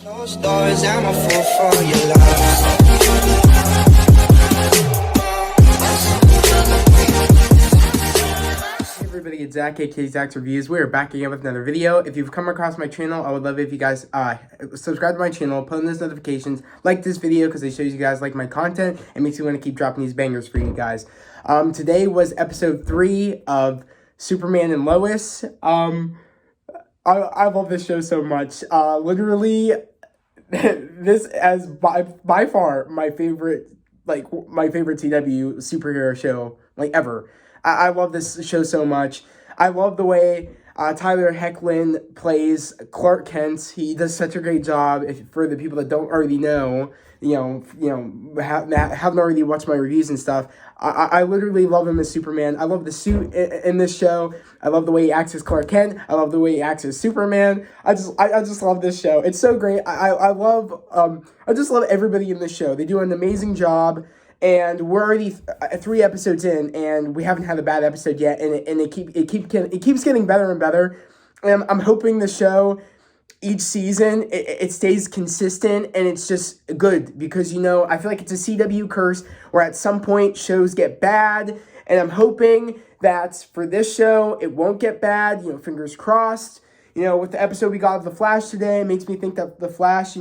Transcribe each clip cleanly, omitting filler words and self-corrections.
Closed doors, I'm a fool for your love. Hey everybody, it's Zach, aka Zach's Reviews. We are back again with another video. If you've come across my channel, I would love it if you guys subscribe to my channel, put on those notifications, like this video because it shows you guys like my content and makes me want to keep dropping these bangers for you guys. Today was episode 3 of Superman and Lois. I love this show so much. Literally, this as by far my favorite CW superhero show ever. I love this show so much. I love the way Tyler Hoechlin plays Clark Kent. He does such a great job. For the people that don't already know, haven't already watched my reviews and stuff, I literally love him as Superman. I love the suit in this show. I love the way he acts as Clark Kent. I love the way he acts as Superman. I just love this show. It's so great. I just love everybody in this show. They do an amazing job. And we're already 3 episodes in, and we haven't had a bad episode yet. And it keeps getting better and better. And I'm hoping the show each season it stays consistent and it's just good because I feel like it's a CW curse where at some point shows get bad, and I'm hoping that for this show it won't get bad. Fingers crossed. With the episode we got of The Flash today, it makes me think that The Flash,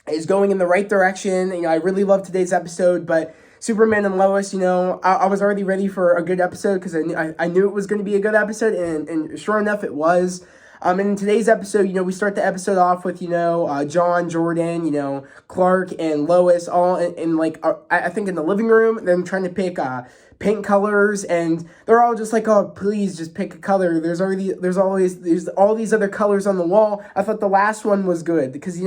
is going in the right direction. I really love today's episode, but Superman and Lois, I was already ready for a good episode because I knew it was going to be a good episode, and sure enough, it was. And in today's episode, we start the episode off with, John, Jordan, Clark, and Lois all in I think in the living room, them trying to pick paint colors, and they're all just like, oh, please just pick a color. There's all these other colors on the wall. I thought the last one was good because,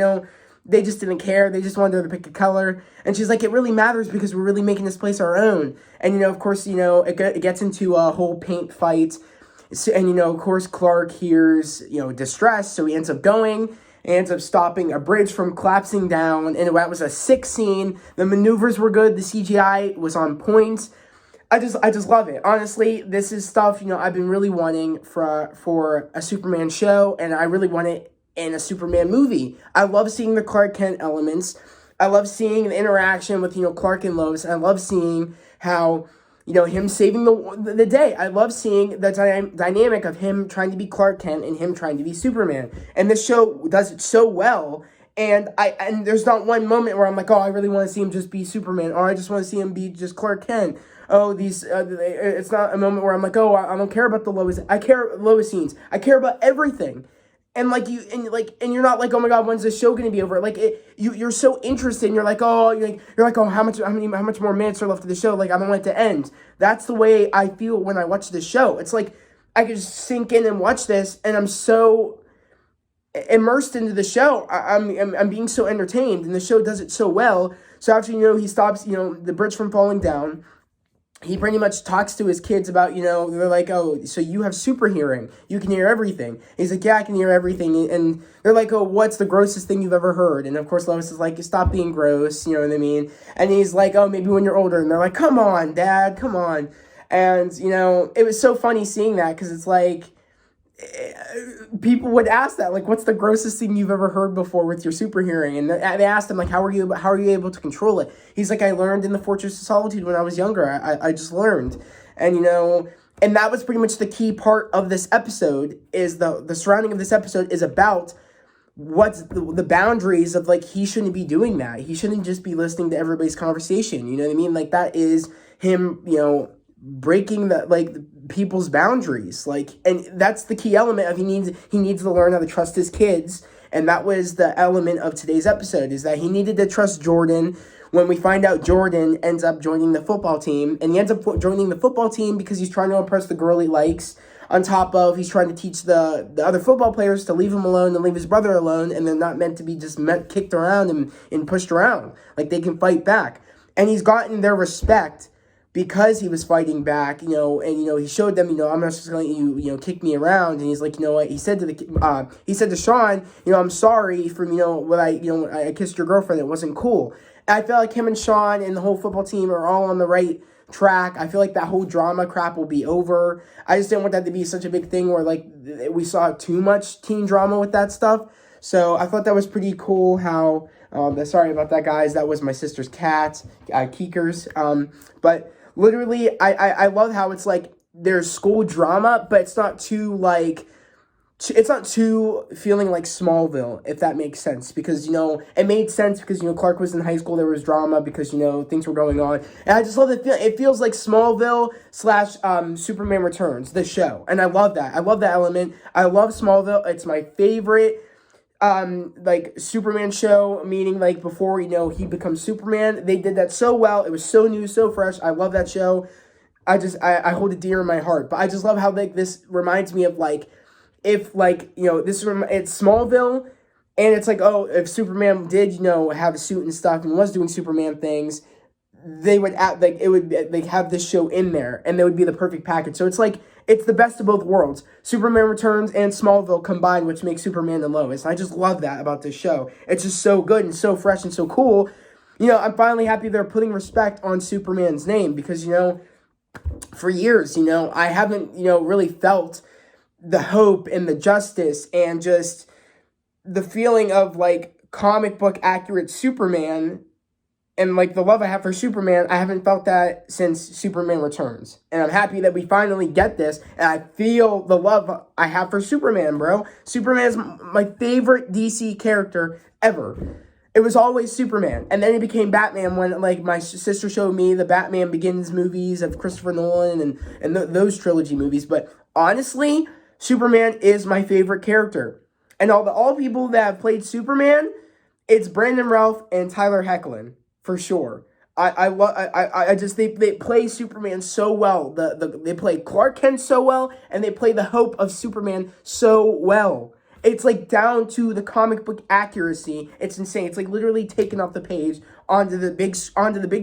they just didn't care. They just wanted her to pick a color. And she's like, it really matters because we're really making this place our own. And, of course, it gets into a whole paint fight. And, of course, Clark hears, distress. So he ends up going and ends up stopping a bridge from collapsing down. And that was a sick scene. The maneuvers were good. The CGI was on point. I just love it. Honestly, this is stuff, I've been really wanting for a Superman show. And I really want it in a Superman movie. I love seeing the Clark Kent elements. I love seeing the interaction with, Clark and Lois. I love seeing how, him saving the day. I love seeing the dynamic of him trying to be Clark Kent and him trying to be Superman. And this show does it so well. And there's not one moment where I'm like, oh, I really want to see him just be Superman, or I just want to see him be just Clark Kent. Oh, it's not a moment where I'm like, oh, I don't care about the Lois. I care Lois scenes. I care about everything. And you're not like, oh my God, when's this show gonna be over? You're so interested, and you're like, oh, how much more minutes are left of the show? I don't want it to end. That's the way I feel when I watch this show. It's like I could just sink in and watch this, and I'm so immersed into the show. I'm being so entertained, and the show does it so well. So after he stops the bridge from falling down, he pretty much talks to his kids about, they're like, oh, so you have super hearing. You can hear everything. He's like, yeah, I can hear everything. And they're like, oh, what's the grossest thing you've ever heard? And, of course, Lois is like, stop being gross, you know what I mean? And he's like, oh, maybe when you're older. And they're like, come on, Dad, come on. And, it was so funny seeing that because it's like, people would ask that, what's the grossest thing you've ever heard before with your super hearing? And they asked him, how are you able to control it? He's like, I learned in the Fortress of Solitude when I was younger. I just learned. And, and that was pretty much the key part of this episode, is the surrounding of this episode is about what's the boundaries of, he shouldn't be doing that. He shouldn't just be listening to everybody's conversation. You know what I mean? That is him, breaking the people's boundaries, and that's the key element of he needs to learn how to trust his kids. And that was the element of today's episode, is that he needed to trust Jordan. When we find out Jordan ends up joining the football team, and he ends up joining the football team because he's trying to impress the girl he likes, on top of he's trying to teach the other football players to leave him alone and leave his brother alone, and they're not meant to be just kicked around and pushed around. They can fight back. And he's gotten their respect because he was fighting back, and, he showed them, I'm not just going to let you, kick me around. And he's like, what? He said to Sean, I'm sorry for, when I kissed your girlfriend. It wasn't cool. And I feel like him and Sean and the whole football team are all on the right track. I feel like that whole drama crap will be over. I just didn't want that to be such a big thing where, we saw too much teen drama with that stuff. So I thought that was pretty cool how, sorry about that, guys. That was my sister's cat, Keekers. But literally, I love how it's like there's school drama, but it's not too like, it's not too feeling like Smallville, if that makes sense, because, it made sense because, Clark was in high school, there was drama because, things were going on, and I just love it. It feels like Smallville / Superman Returns, the show, and I love that. I love that element. I love Smallville. It's my favorite, like, Superman show, meaning, like, before, he becomes Superman. They did that so well. It was so new, so fresh. I love that show. I hold it dear in my heart, but I just love how, like, this reminds me of, like, if, like, it's Smallville, and it's like, oh, if Superman did, have a suit and stuff and was doing Superman things, they would like, it would like have this show in there, and they would be the perfect package. So it's like, it's the best of both worlds. Superman Returns and Smallville combined, which makes Superman and Lois. I just love that about this show. It's just so good and so fresh and so cool. I'm finally happy they're putting respect on Superman's name, because, for years, I haven't, really felt the hope and the justice and just the feeling of, like, comic book accurate Superman, and, like, the love I have for Superman. I haven't felt that since Superman Returns, and I'm happy that we finally get this, and I feel the love I have for Superman, bro. Superman is my favorite DC character ever. It was always Superman, and then it became Batman when, like, my sister showed me the Batman Begins movies of Christopher Nolan and those trilogy movies, but honestly, Superman is my favorite character. And all people that have played Superman, it's Brandon Routh and Tyler Hoechlin, for sure. I just they play Superman so well. They play Clark Kent so well, and they play the hope of Superman so well. It's like down to the comic book accuracy. It's insane. It's like literally taken off the page onto the big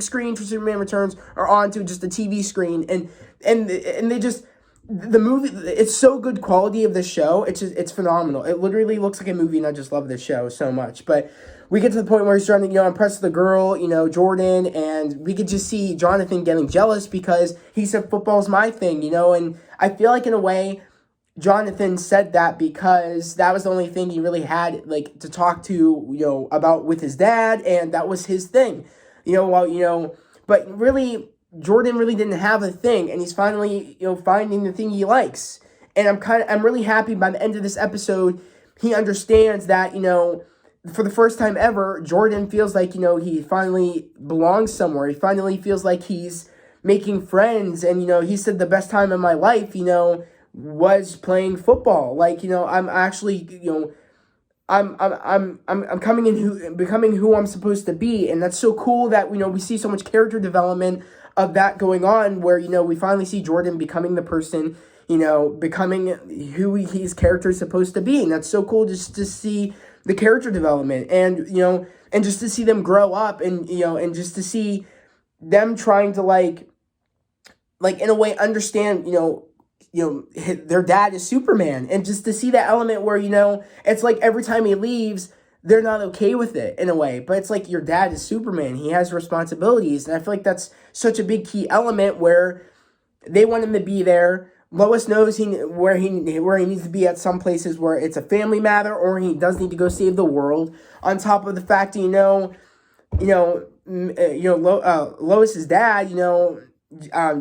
screen for Superman Returns, or onto just the TV screen, and they just, the movie, it's so good quality of the show. It's phenomenal. It literally looks like a movie, and I just love this show so much. But we get to the point where he's trying to, impress the girl, Jordan, and we could just see Jonathan getting jealous because he said football's my thing, and I feel like in a way, Jonathan said that because that was the only thing he really had, like, to talk to, about with his dad, and that was his thing, but really, Jordan really didn't have a thing, and he's finally, finding the thing he likes. And I'm really happy by the end of this episode, he understands that, for the first time ever, Jordan feels like, he finally belongs somewhere. He finally feels like he's making friends, and, he said the best time in my life, was playing football. Like, I'm actually, I'm becoming who I'm supposed to be, and that's so cool that, we see so much character development of that going on, where, we finally see Jordan becoming the person, becoming who his character is supposed to be. And that's so cool just to see the character development, and, and just to see them grow up, and, and just to see them trying to, like, in a way, understand, their dad is Superman, and just to see that element where, it's like every time he leaves, they're not okay with it in a way, but it's like, your dad is Superman. He has responsibilities, and I feel like that's such a big key element where they want him to be there. Lois knows where he needs to be at some places where it's a family matter, or he does need to go save the world. On top of the fact, Lois's dad,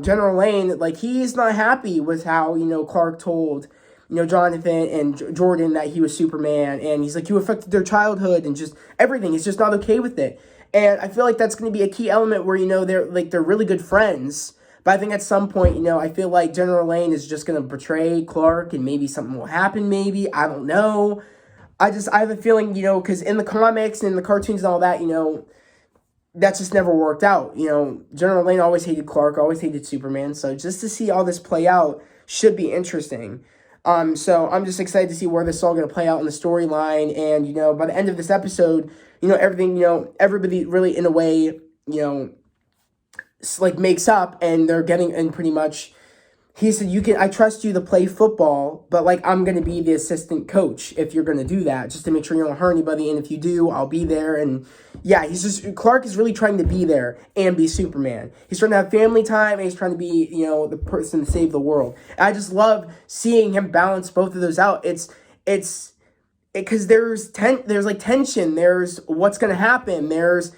General Lane, like, he's not happy with how, Clark told, Jonathan and Jordan that he was Superman, and he's like, you affected their childhood, and just everything. He's just not okay with it. And I feel like that's going to be a key element where, they're really good friends. But I think at some point, I feel like General Lane is just going to betray Clark, and maybe something will happen, maybe. I don't know. I have a feeling, because in the comics and the cartoons and all that, that's just never worked out. General Lane always hated Clark, always hated Superman. So just to see all this play out should be interesting. So I'm just excited to see where this is all going to play out in the storyline. And, by the end of this episode, everything, everybody really, in a way, like, makes up, and they're getting, and pretty much, he said, I trust you to play football, but, like, I'm going to be the assistant coach if you're going to do that, just to make sure you don't hurt anybody, and if you do, I'll be there. And yeah, Clark is really trying to be there and be Superman. He's trying to have family time, and he's trying to be, the person to save the world. And I just love seeing him balance both of those out. It's because there's like tension, there's what's gonna happen, there's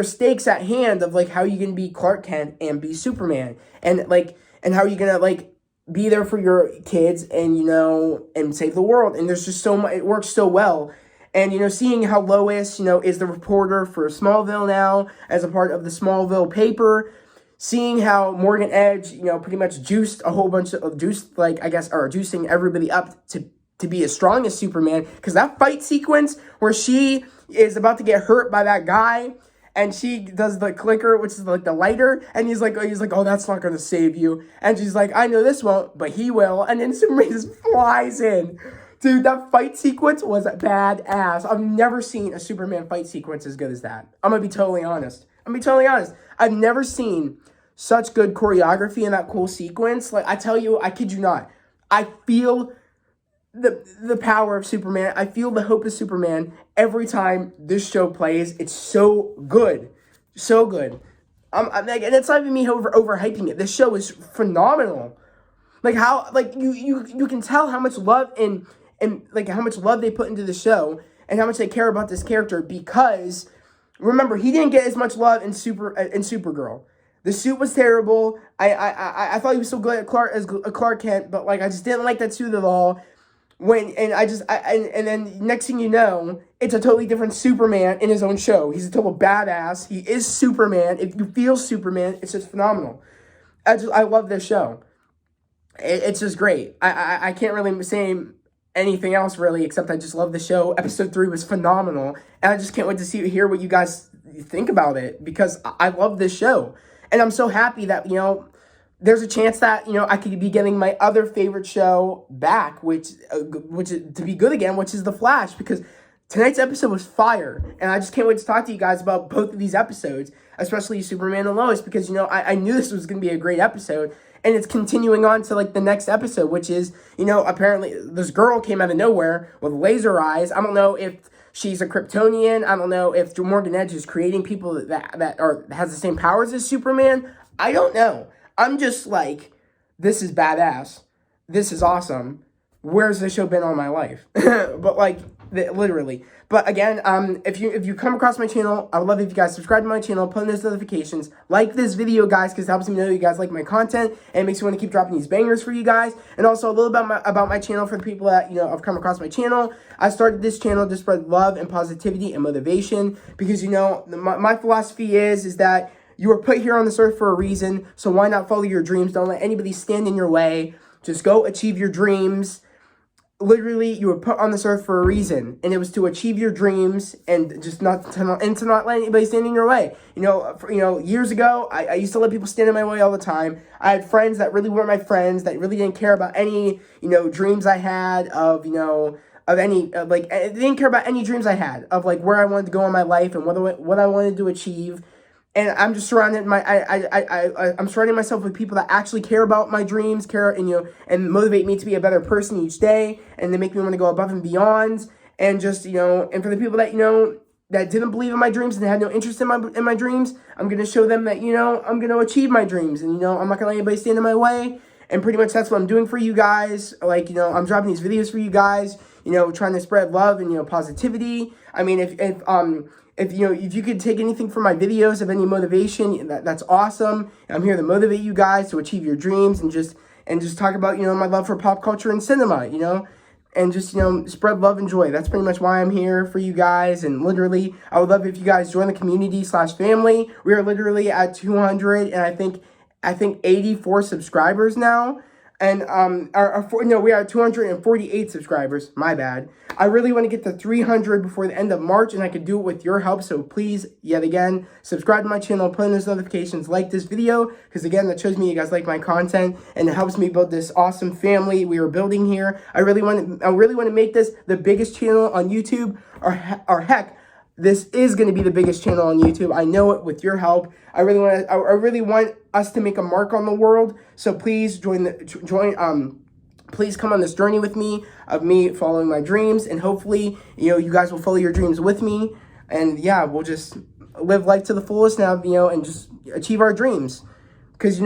stakes at hand of like how you can be Clark Kent and be Superman, and like and how you gonna like be there for your kids and and save the world. And there's just so much, it works so well. And seeing how Lois is the reporter for Smallville now as a part of the Smallville paper, seeing how Morgan Edge pretty much juiced a whole bunch of juicing everybody up to be as strong as Superman, because that fight sequence where she is about to get hurt by that guy and she does the clicker, which is like the lighter, and he's like, oh, that's not gonna save you, and she's like, I know this won't, but he will, and then Superman just flies in. Dude, that fight sequence was badass. I've never seen a Superman fight sequence as good as that. I'm gonna be totally honest. I've never seen such good choreography in that cool sequence. Like, I tell you, I kid you not, I feel the power of Superman. I feel the hope of Superman every time this show plays. It's so good. So good. And it's not even me overhyping it. This show is phenomenal. Like how, like you can tell how much love and like how much love they put into the show and how much they care about this character, because remember, he didn't get as much love in Supergirl. The suit was terrible. I thought he was so good at Clark Kent, but like I just didn't like that suit at all. And then next thing you know, it's a totally different Superman in his own show. He's a total badass. He is Superman. If you feel Superman, it's just phenomenal. I love this show. It's just great. I can't really say anything else really, except I just love the show. Episode 3 was phenomenal, and I just can't wait to hear what you guys think about it, because I love this show, and I'm so happy that there's a chance that I could be getting my other favorite show back, which to be good again, which is The Flash, because tonight's episode was fire, and I just can't wait to talk to you guys about both of these episodes, especially Superman and Lois, because I knew this was going to be a great episode, and it's continuing on to like the next episode, which is apparently this girl came out of nowhere with laser eyes. I don't know if she's a Kryptonian. I don't know if Morgan Edge is creating people that has the same powers as Superman. I don't know. I'm just like, this is badass. This is awesome. Where's this show been all my life? But like, literally. But again, if you come across my channel, I would love if you guys subscribe to my channel, put on those notifications, like this video, guys, because it helps me know you guys like my content, and it makes me want to keep dropping these bangers for you guys. And also a little about my channel for the people that have come across my channel. I started this channel to spread love and positivity and motivation, because my philosophy is that you were put here on this earth for a reason, so why not follow your dreams? Don't let anybody stand in your way. Just go achieve your dreams. Literally, you were put on this earth for a reason, and it was to achieve your dreams and just not to not let anybody stand in your way. Years ago, I used to let people stand in my way all the time. I had friends that really weren't my friends, that really didn't care about any dreams I had of they didn't care about any dreams I had of like where I wanted to go in my life and what I wanted to achieve. And I'm just surrounded I'm surrounding myself with people that actually care about my dreams, and motivate me to be a better person each day, and they make me want to go above and beyond. And just and for the people that that didn't believe in my dreams and had no interest in my dreams, I'm gonna show them that I'm gonna achieve my dreams, and I'm not gonna let anybody stand in my way. And pretty much that's what I'm doing for you guys. Like I'm dropping these videos for you guys, trying to spread love and positivity. I mean, if you could take anything from my videos of any motivation, that's awesome. I'm here to motivate you guys to achieve your dreams, and just talk about my love for pop culture and cinema, and just spread love and joy. That's pretty much why I'm here for you guys. And literally, I would love if you guys join the community/family. We are literally at 200 and I think 84 subscribers now. And we are at 248 subscribers. My bad. I really want to get to 300 before the end of March, and I could do it with your help. So please, yet again, subscribe to my channel, put on those notifications, like this video, because again, that shows me you guys like my content, and it helps me build this awesome family we are building here. I really want to make this the biggest channel on YouTube, or heck, this is going to be the biggest channel on YouTube. I know it with your help. I really want us to make a mark on the world. So please please come on this journey with me of me following my dreams, and hopefully you guys will follow your dreams with me. And yeah, we'll just live life to the fullest now, and just achieve our dreams. Because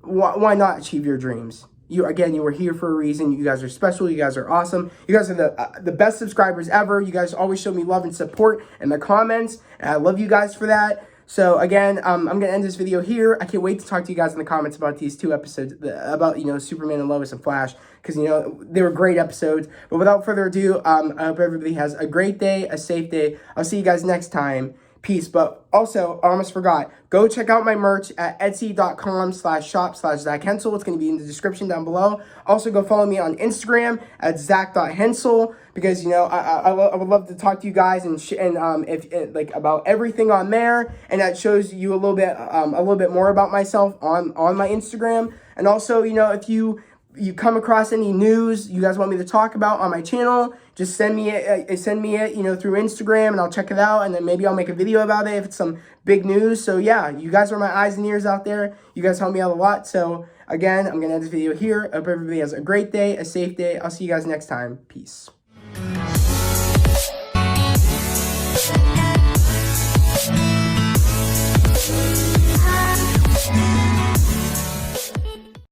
why not achieve your dreams? You were here for a reason. You guys are special. You guys are awesome. You guys are the best subscribers ever. You guys always show me love and support in the comments, and I love you guys for that. So again, I'm going to end this video here. I can't wait to talk to you guys in the comments about these 2 episodes, about, Superman and Lois and Flash, because, they were great episodes. But without further ado, I hope everybody has a great day, a safe day. I'll see you guys next time. Peace. But also, I almost forgot, go check out my merch at etsy.com/shop/ZachHensel. It's going to be in the description down below. Also, go follow me on Instagram at zach.hensel, because, I would love to talk to you guys and if about everything on there, and that shows you a little bit more about myself on my Instagram. And also, if you come across any news you guys want me to talk about on my channel, just send me it through Instagram, and I'll check it out, and then maybe I'll make a video about it if it's some big news. So yeah, you guys are my eyes and ears out there. You guys help me out a lot. So again, I'm gonna end this video here. I hope everybody has a great day, a safe day. I'll see you guys next time. Peace.